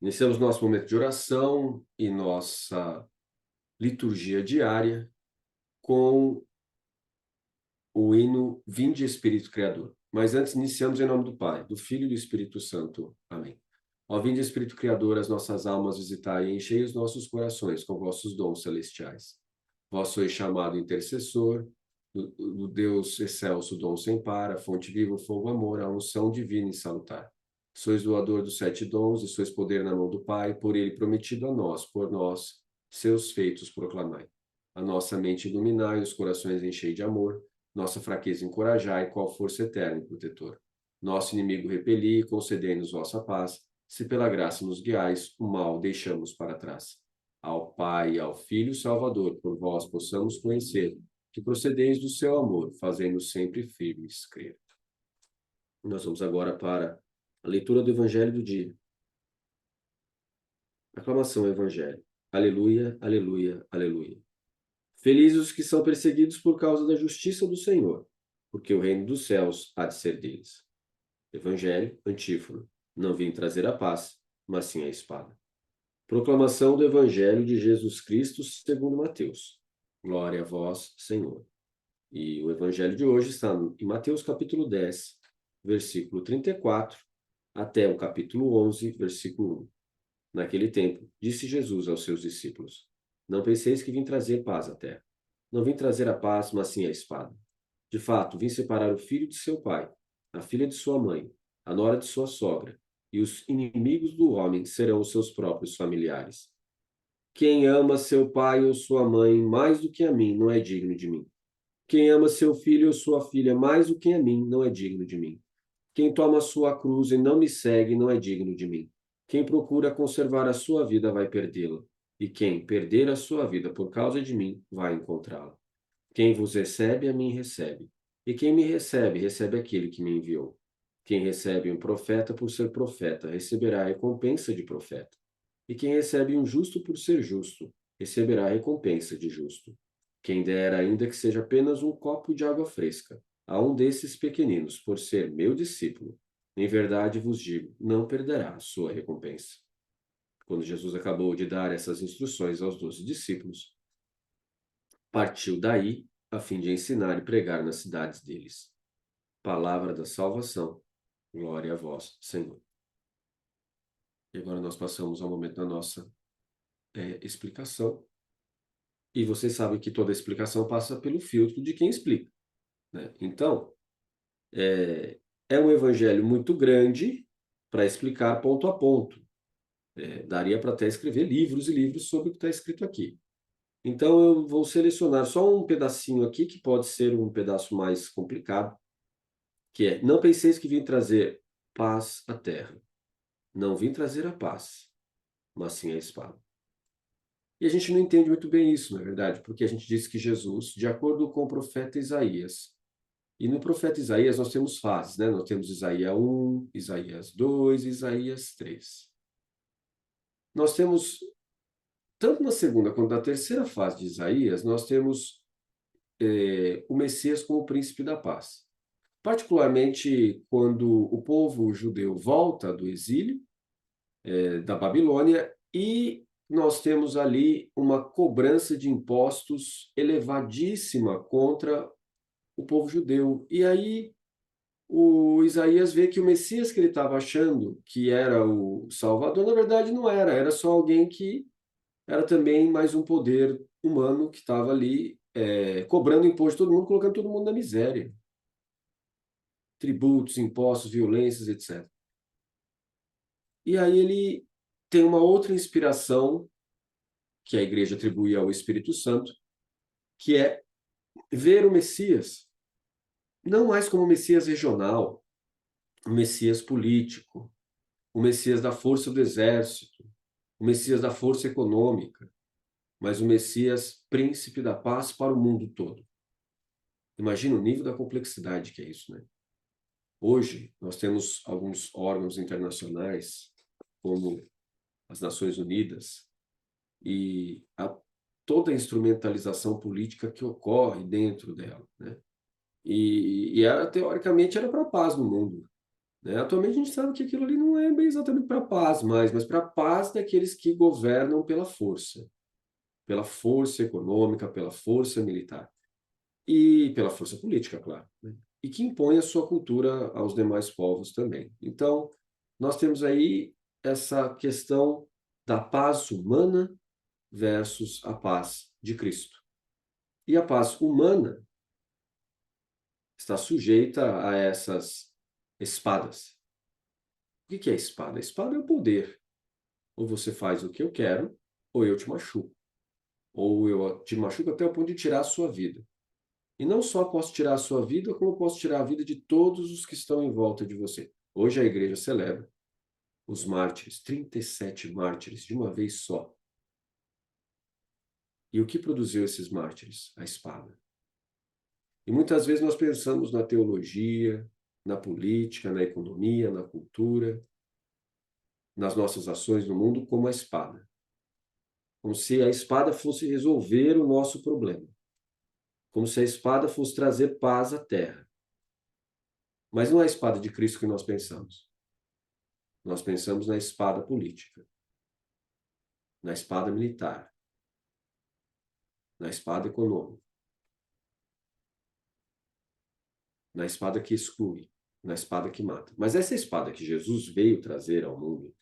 Iniciamos nosso momento de oração e nossa liturgia diária com o hino Vinde Espírito Criador. Mas antes iniciamos em nome do Pai, do Filho e do Espírito Santo. Amém. Ó vinde Espírito Criador, as nossas almas visitai e enchei os nossos corações com vossos dons celestiais. Vós sois chamado intercessor, do Deus excelso, dom sem par, a fonte viva, o fogo, amor, a unção divina e salutar. Sois doador dos 7 dons e sois poder na mão do Pai, por ele prometido a nós, por nós, seus feitos proclamai. A nossa mente iluminai, os corações enchei de amor, nossa fraqueza encorajai, qual força eterna e protetor. Nosso inimigo repeli, concedei-nos vossa paz, se pela graça nos guiais, o mal deixamos para trás. Ao Pai e ao Filho Salvador, por vós possamos conhecer, que procedeis do seu amor, fazendo-nos sempre firmes crer. Nós vamos agora para a leitura do Evangelho do dia. Aclamação ao Evangelho. Aleluia, aleluia, aleluia. Felizes os que são perseguidos por causa da justiça do Senhor, porque o reino dos céus há de ser deles. Evangelho, antífona. Não vim trazer a paz, mas sim a espada. Proclamação do Evangelho de Jesus Cristo segundo Mateus. Glória a vós, Senhor. E o Evangelho de hoje está em Mateus capítulo 10, versículo 34, até o capítulo 11, versículo 1. Naquele tempo, disse Jesus aos seus discípulos: Não penseis que vim trazer paz à terra. Não vim trazer a paz, mas sim a espada. De fato, vim separar o filho de seu pai, a filha de sua mãe, a nora de sua sogra, e os inimigos do homem serão os seus próprios familiares. Quem ama seu pai ou sua mãe mais do que a mim não é digno de mim. Quem ama seu filho ou sua filha mais do que a mim não é digno de mim. Quem toma a sua cruz e não me segue não é digno de mim. Quem procura conservar a sua vida vai perdê-la, e quem perder a sua vida por causa de mim vai encontrá-la. Quem vos recebe, a mim recebe, e quem me recebe, recebe aquele que me enviou. Quem recebe um profeta por ser profeta, receberá a recompensa de profeta. E quem recebe um justo por ser justo, receberá a recompensa de justo. Quem der, ainda que seja apenas um copo de água fresca, a um desses pequeninos, por ser meu discípulo, em verdade vos digo, não perderá a sua recompensa. Quando Jesus acabou de dar essas instruções aos 12 discípulos, partiu daí a fim de ensinar e pregar nas cidades deles. Palavra da salvação. Glória a vós, Senhor. E agora nós passamos ao momento da nossa explicação. E vocês sabem que toda explicação passa pelo filtro de quem explica, né? Então, é um evangelho muito grande para explicar ponto a ponto. Daria para até escrever livros e livros sobre o que está escrito aqui. Então, eu vou selecionar só um pedacinho aqui, que pode ser um pedaço mais complicado, que é: não penseis que vim trazer paz à terra. Não vim trazer a paz, mas sim a espada. E a gente não entende muito bem isso, na verdade, porque a gente diz que Jesus, de acordo com o profeta Isaías, e no profeta Isaías nós temos fases, né? Nós temos Isaías 1, Isaías 2, Isaías 3. Nós temos, tanto na segunda quanto na terceira fase de Isaías, nós temos o Messias como o príncipe da paz. Particularmente quando o povo judeu volta do exílio, da Babilônia, e nós temos ali uma cobrança de impostos elevadíssima contra o povo judeu. E aí o Isaías vê que o Messias que ele estava achando que era o Salvador, na verdade não era, era só alguém que era também mais um poder humano que estava ali cobrando imposto de todo mundo, colocando todo mundo na miséria. Tributos, impostos, violências, etc. E aí ele tem uma outra inspiração que a igreja atribui ao Espírito Santo, que é ver o Messias não mais como o Messias regional, o Messias político, o Messias da força do exército, o Messias da força econômica, mas o Messias príncipe da paz para o mundo todo. Imagina o nível da complexidade que é isso, né? Hoje, nós temos alguns órgãos internacionais, como as Nações Unidas, e toda a instrumentalização política que ocorre dentro dela, né? E teoricamente era para a paz no mundo. Né? Atualmente a gente sabe que aquilo ali não é bem exatamente para a paz mais, mas para a paz daqueles que governam pela força econômica, pela força militar e pela força política, claro, né? E que impõe a sua cultura aos demais povos também. Então, nós temos aí essa questão da paz humana versus a paz de Cristo. E a paz humana está sujeita a essas espadas. O que é espada? A espada é o poder. Ou você faz o que eu quero, ou eu te machuco. Ou eu te machuco até o ponto de tirar a sua vida. E não só posso tirar a sua vida, como eu posso tirar a vida de todos os que estão em volta de você. Hoje a igreja celebra os mártires, 37 mártires de uma vez só. E o que produziu esses mártires? A espada. E muitas vezes nós pensamos na teologia, na política, na economia, na cultura, nas nossas ações no mundo como a espada. Como se a espada fosse resolver o nosso problema. Como se a espada fosse trazer paz à terra. Mas não é a espada de Cristo que nós pensamos. Nós pensamos na espada política, na espada militar, na espada econômica, na espada que exclui, na espada que mata. Mas essa espada que Jesus veio trazer ao mundo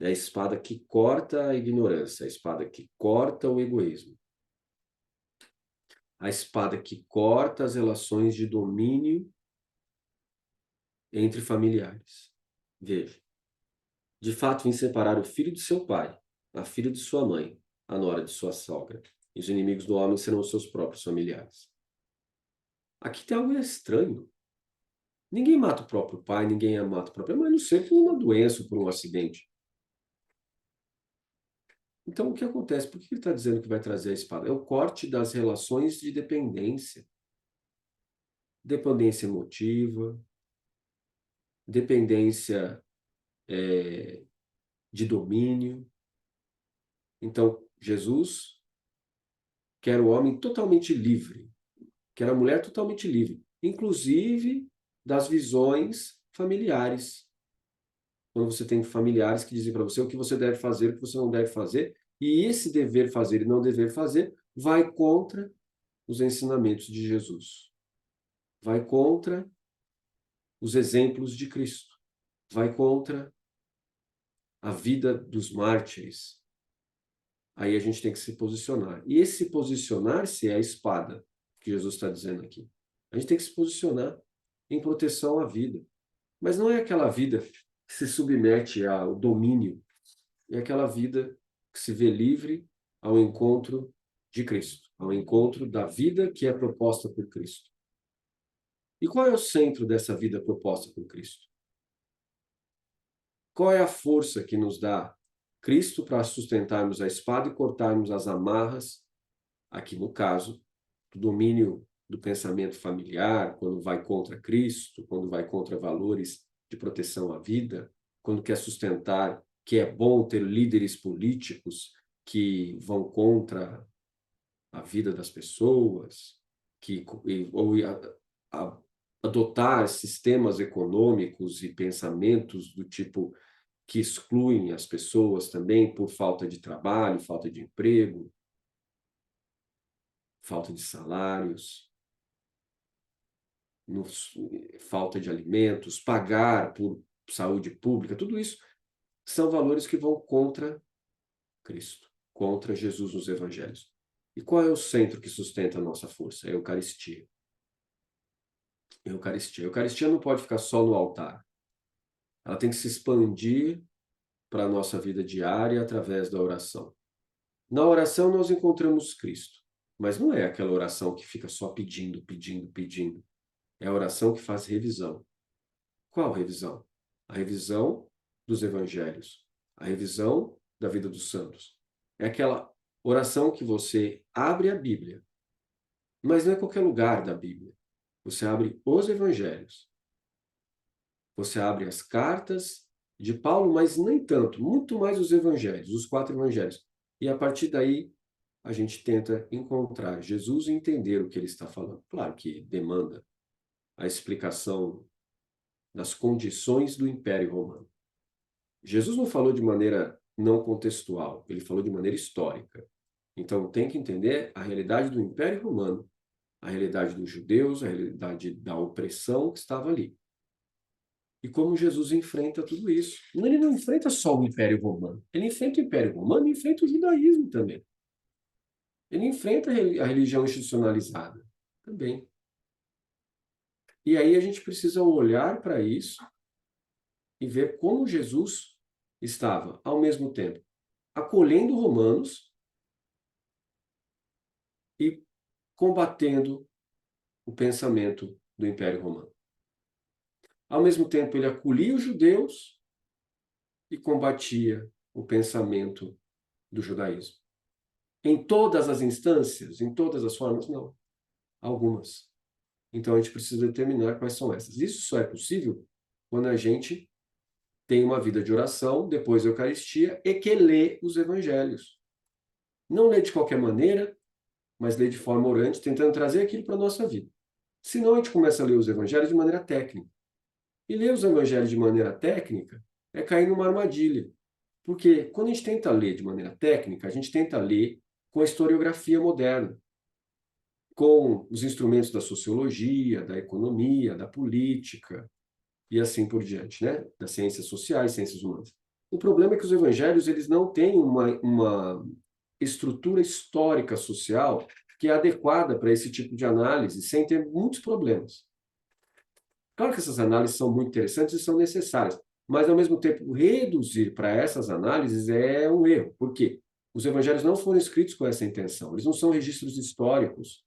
é a espada que corta a ignorância, a espada que corta o egoísmo, a espada que corta as relações de domínio entre familiares. Veja, de fato vim separar o filho de seu pai, a filha de sua mãe, a nora de sua sogra, e os inimigos do homem serão os seus próprios familiares. Aqui tem algo estranho. Ninguém mata o próprio pai, ninguém mata o próprio mãe, a não ser por uma doença ou por um acidente. Então, o que acontece? Por que ele está dizendo que vai trazer a espada? É o corte das relações de dependência. Dependência emotiva, dependência de domínio. Então, Jesus quer o homem totalmente livre, quer a mulher totalmente livre, inclusive das visões familiares. Quando você tem familiares que dizem para você o que você deve fazer, o que você não deve fazer, e esse dever fazer e não dever fazer vai contra os ensinamentos de Jesus. Vai contra os exemplos de Cristo. Vai contra a vida dos mártires. Aí a gente tem que se posicionar. E esse posicionar-se é a espada que Jesus está dizendo aqui. A gente tem que se posicionar em proteção à vida. Mas não é aquela vida que se submete ao domínio. É aquela vida que se vê livre ao encontro de Cristo, ao encontro da vida que é proposta por Cristo. E qual é o centro dessa vida proposta por Cristo? Qual é a força que nos dá Cristo para sustentarmos a espada e cortarmos as amarras, aqui no caso, do domínio do pensamento familiar, quando vai contra Cristo, quando vai contra valores de proteção à vida, quando quer sustentar que é bom ter líderes políticos que vão contra a vida das pessoas, ou adotar sistemas econômicos e pensamentos do tipo que excluem as pessoas também por falta de trabalho, falta de emprego, falta de salários, falta de alimentos, pagar por saúde pública, tudo isso são valores que vão contra Cristo, contra Jesus nos evangelhos. E qual é o centro que sustenta a nossa força? É a Eucaristia. A Eucaristia. A Eucaristia não pode ficar só no altar. Ela tem que se expandir para a nossa vida diária através da oração. Na oração nós encontramos Cristo, mas não é aquela oração que fica só pedindo, pedindo, pedindo. É a oração que faz revisão. Qual revisão? A revisão dos evangelhos, a revisão da vida dos santos. É aquela oração que você abre a Bíblia, mas não é qualquer lugar da Bíblia. Você abre os evangelhos. Você abre as cartas de Paulo, mas nem tanto, muito mais os evangelhos, os 4 evangelhos. E a partir daí, a gente tenta encontrar Jesus e entender o que ele está falando. Claro que demanda a explicação das condições do Império Romano. Jesus não falou de maneira não contextual, ele falou de maneira histórica. Então tem que entender a realidade do Império Romano, a realidade dos judeus, a realidade da opressão que estava ali. E como Jesus enfrenta tudo isso. Ele não enfrenta só o Império Romano, ele enfrenta o Império Romano e enfrenta o judaísmo também. Ele enfrenta a religião institucionalizada também. E aí a gente precisa olhar para isso e ver como Jesus estava, ao mesmo tempo, acolhendo romanos e combatendo o pensamento do Império Romano. Ao mesmo tempo, ele acolhia os judeus e combatia o pensamento do judaísmo. Em todas as instâncias, em todas as formas, não. Algumas. Então, a gente precisa determinar quais são essas. Isso só é possível quando a gente tem uma vida de oração, depois da Eucaristia, e que lê os evangelhos. Não lê de qualquer maneira, mas lê de forma orante, tentando trazer aquilo para a nossa vida. Senão, a gente começa a ler os evangelhos de maneira técnica. E ler os evangelhos de maneira técnica é cair numa armadilha. Porque quando a gente tenta ler de maneira técnica, a gente tenta ler com a historiografia moderna, com os instrumentos da sociologia, da economia, da política e assim por diante, né? Das ciências sociais, ciências humanas. O problema é que os evangelhos eles não têm uma estrutura histórica social que é adequada para esse tipo de análise, sem ter muitos problemas. Claro que essas análises são muito interessantes e são necessárias, mas, ao mesmo tempo, reduzir para essas análises é um erro. Por quê? Os evangelhos não foram escritos com essa intenção. Eles não são registros históricos,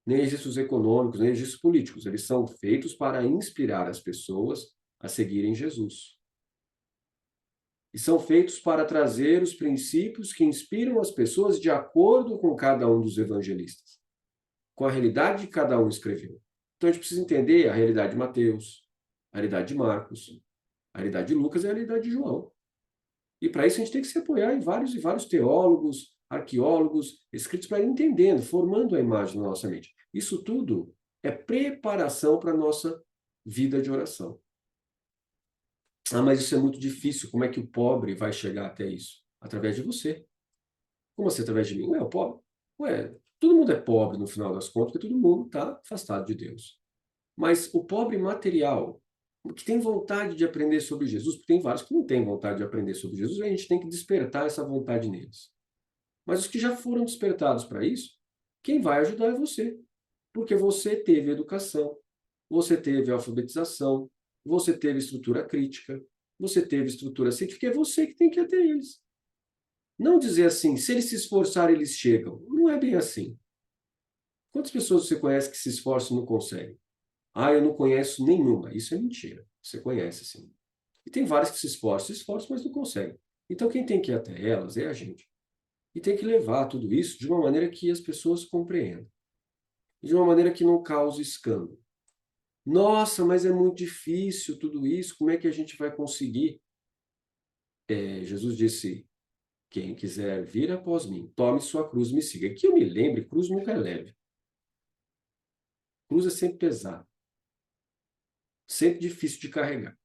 nem registros econômicos, nem registros políticos. Eles são feitos para inspirar as pessoas a seguirem Jesus. E são feitos para trazer os princípios que inspiram as pessoas de acordo com cada um dos evangelistas, com a realidade que cada um escreveu. Então, a gente precisa entender a realidade de Mateus, a realidade de Marcos, a realidade de Lucas e a realidade de João. E para isso a gente tem que se apoiar em vários e vários teólogos, arqueólogos, escritos para ir entendendo, formando a imagem na nossa mente. Isso tudo é preparação para a nossa vida de oração. Ah, mas isso é muito difícil. Como é que o pobre vai chegar até isso? Através de você. Como assim, através de mim? Ué, o pobre? Ué, todo mundo é pobre no final das contas, porque todo mundo está afastado de Deus. Mas o pobre material, que tem vontade de aprender sobre Jesus, porque tem vários que não têm vontade de aprender sobre Jesus, e a gente tem que despertar essa vontade neles. Mas os que já foram despertados para isso, quem vai ajudar é você. Porque você teve educação, você teve alfabetização, você teve estrutura crítica, você teve estrutura científica, é você que tem que ir até eles. Não dizer assim, se eles se esforçarem, eles chegam. Não é bem assim. Quantas pessoas você conhece que se esforçam e não conseguem? Ah, eu não conheço nenhuma. Isso é mentira. Você conhece, sim. E tem várias que se esforçam, mas não conseguem. Então, quem tem que ir até elas é a gente. E tem que levar tudo isso de uma maneira que as pessoas compreendam. De uma maneira que não cause escândalo. Nossa, mas é muito difícil tudo isso. Como é que a gente vai conseguir? Jesus disse, quem quiser vir após mim, tome sua cruz e me siga. Que eu me lembre, cruz nunca é leve. Cruz é sempre pesado. Sempre difícil de carregar.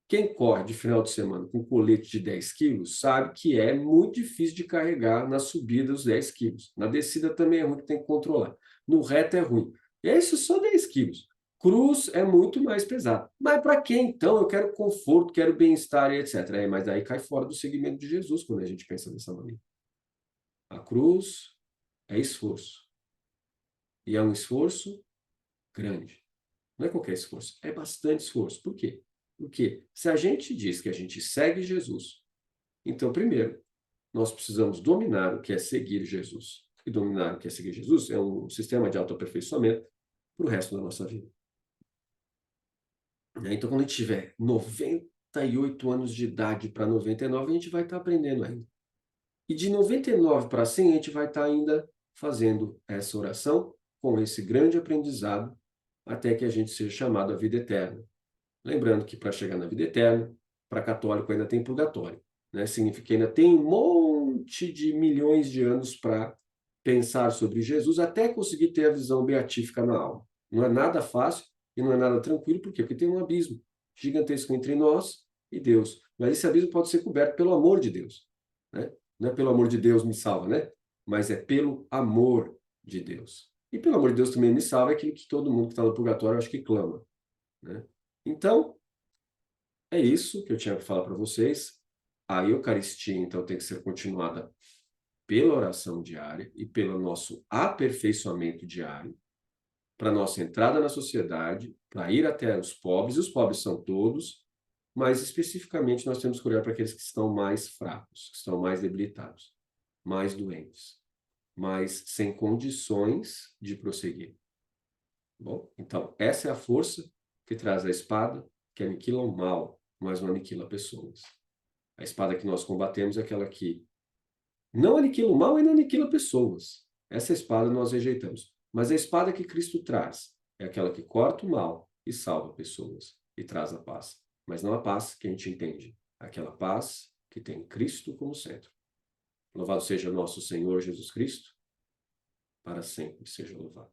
Quem corre de final de semana com colete de 10 quilos sabe que é muito difícil de carregar na subida os 10 quilos. Na descida também é ruim, que tem que controlar. No reto é ruim. Esse é só 10 quilos. Cruz é muito mais pesado. Mas para quem, então? Eu quero conforto, quero bem-estar e etc. Mas daí cai fora do segmento de Jesus quando a gente pensa dessa maneira. A cruz é esforço. E é um esforço grande. Não é qualquer esforço, é bastante esforço. Por quê? Porque se a gente diz que a gente segue Jesus, então, primeiro, nós precisamos dominar o que é seguir Jesus. E dominar o que é seguir Jesus é um sistema de autoaperfeiçoamento para o resto da nossa vida. Então, quando a gente tiver 98 anos de idade para 99, a gente vai estar aprendendo ainda. E de 99 para 100, a gente vai estar ainda fazendo essa oração com esse grande aprendizado até que a gente seja chamado à vida eterna. Lembrando que para chegar na vida eterna, para católico ainda tem purgatório, né? Significa que ainda tem um monte de milhões de anos para pensar sobre Jesus até conseguir ter a visão beatífica na alma. Não é nada fácil e não é nada tranquilo, por quê? Porque tem um abismo gigantesco entre nós e Deus. Mas esse abismo pode ser coberto pelo amor de Deus, né? Não é pelo amor de Deus me salva, né? Mas é pelo amor de Deus. E pelo amor de Deus também me salva é aquilo que todo mundo que está no purgatório, eu acho que clama, né? Então, é isso que eu tinha para falar para vocês. A Eucaristia, então, tem que ser continuada pela oração diária e pelo nosso aperfeiçoamento diário, para nossa entrada na sociedade, para ir até os pobres, e os pobres são todos, mas especificamente nós temos que olhar para aqueles que estão mais fracos, que estão mais debilitados, mais doentes, mais sem condições de prosseguir. Bom, então, essa é a força que traz a espada, que aniquila o mal, mas não aniquila pessoas. A espada que nós combatemos é aquela que não aniquila o mal e não aniquila pessoas. Essa espada nós rejeitamos. Mas a espada que Cristo traz é aquela que corta o mal e salva pessoas e traz a paz. Mas não a paz que a gente entende. Aquela paz que tem Cristo como centro. Louvado seja nosso Senhor Jesus Cristo, para sempre seja louvado.